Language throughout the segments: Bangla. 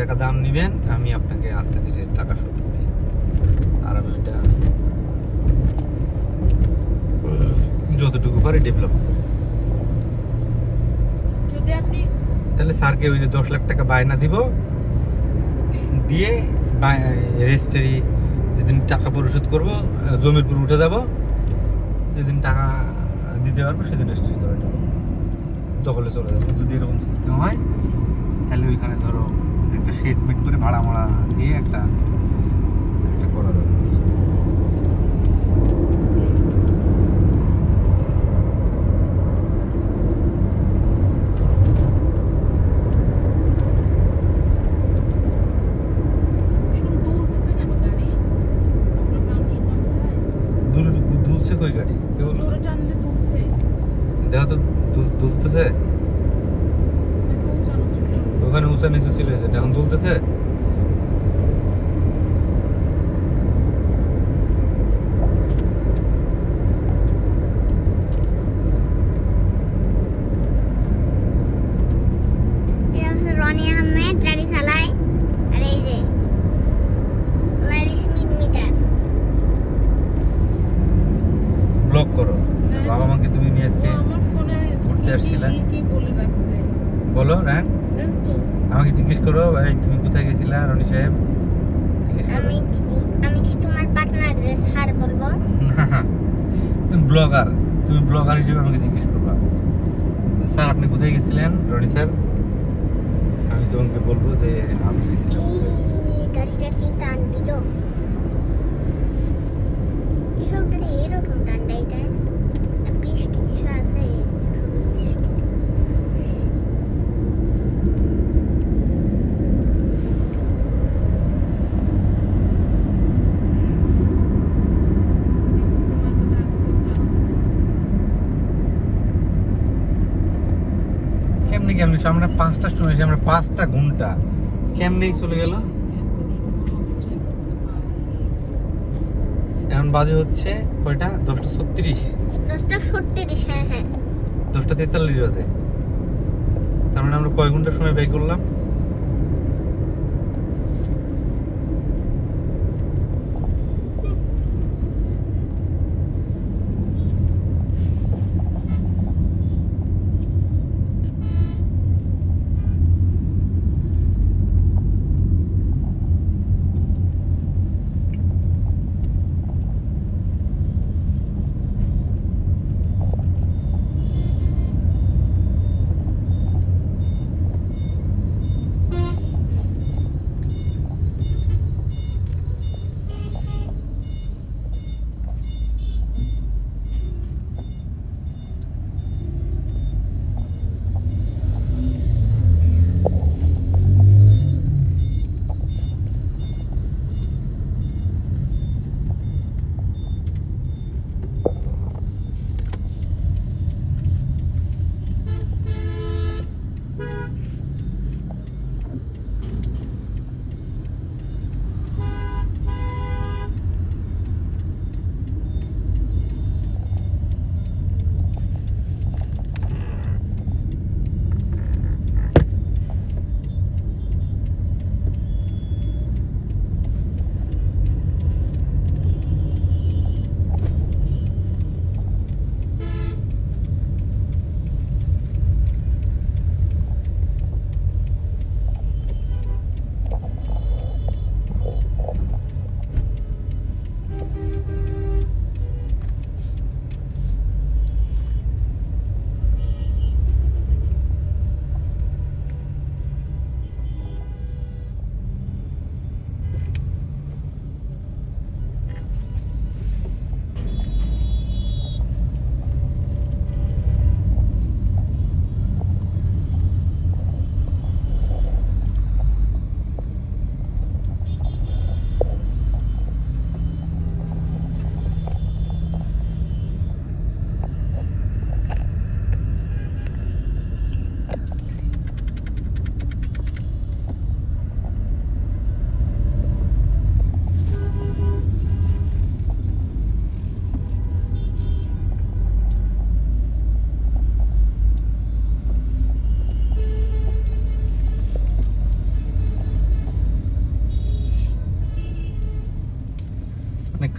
টাকা দাম নেবেন, আমি আপনাকে আস্তে ধীরে টাকা শোধ করি। আর আমি এটা যতটুকু পারি ডেভেলপ করি। যদি আপনি তাহলে স্যারকে ওই যে 10 লাখ টাকা বায়না দিব, দিয়ে রেজিস্ট্রি যেদিন টাকা পরিশোধ করব, জমির উপর উঠে যাব, যেদিন টাকা দিতে পারবো সেদিন রেজিস্ট্রি করে নেব, দখলে চলে যাবো। যদি এরকম সিস্টেম হয় তাহলে ওইখানে ধরো একটা শেড মেট করে ভাড়া মাড়া দিয়ে একটা করা যাবে। এরকম দুলতেছে কেন গাড়ি? আমরা মানুষ কোথায়? দুলছে কই গাড়ি? কেবল জোরে টানলে দুলছে। দেখো তো দুলতেছে। নাকি উঁচানো ছোট? ওখানে উঁচা নিচু ছিল, যেটা এখন দুলতেছে। রনি আহমেদ গাড়ি চালায়, আর এই যে আমার স্পিড মিটার। ব্লক করো। বাবা মাকে তুমি নিয়ে আজকে ও আমার ফোনে ঘুরতে আসছিলা? কি বলে রাখছে? বলো রান, আমাকে জিজ্ঞেস করো, ভাই তুমি কোথায় গেছিলা রনি সাহেব? জিজ্ঞেস করো। আমি কি তোমার পার্টনার যে স্যার বলবো? না, তুমি ব্লগার, তুমি ব্লগার হিসেবে আমাকে জিজ্ঞেস করবা, স্যার আপনি কোথায় গেছিলেন রনি স্যার? আমি তোমাকে বলবো যে আমি গেছিলাম গাড়িটা কি টান দিল? এরকম টান্ডা এটা বৃষ্টি কিছু আছে। এসেছে মাথাটা আজকে যাও। কেমনি কেমনি আমরা 5টার সময় এসে আমরা 5টা ঘন্টা কেমনি চলে গেল। এত সময় অপচয় করতে পারি। এখন বাজে হচ্ছে কয়টা? 10:36, 10:36। হ্যাঁ হ্যাঁ 10:43 বাজে। তার মানে আমরা কয় ঘন্টার সময় ব্যয় করলাম?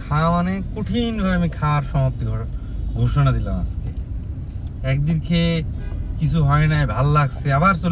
খাওয়া মানে কঠিনভাবে আমি খাওয়ার সমাপ্তি ঘোষণা দিলাম আজকে। একদিন খেয়ে কিছু হয় নাই, ভাল লাগছে, আবার চলে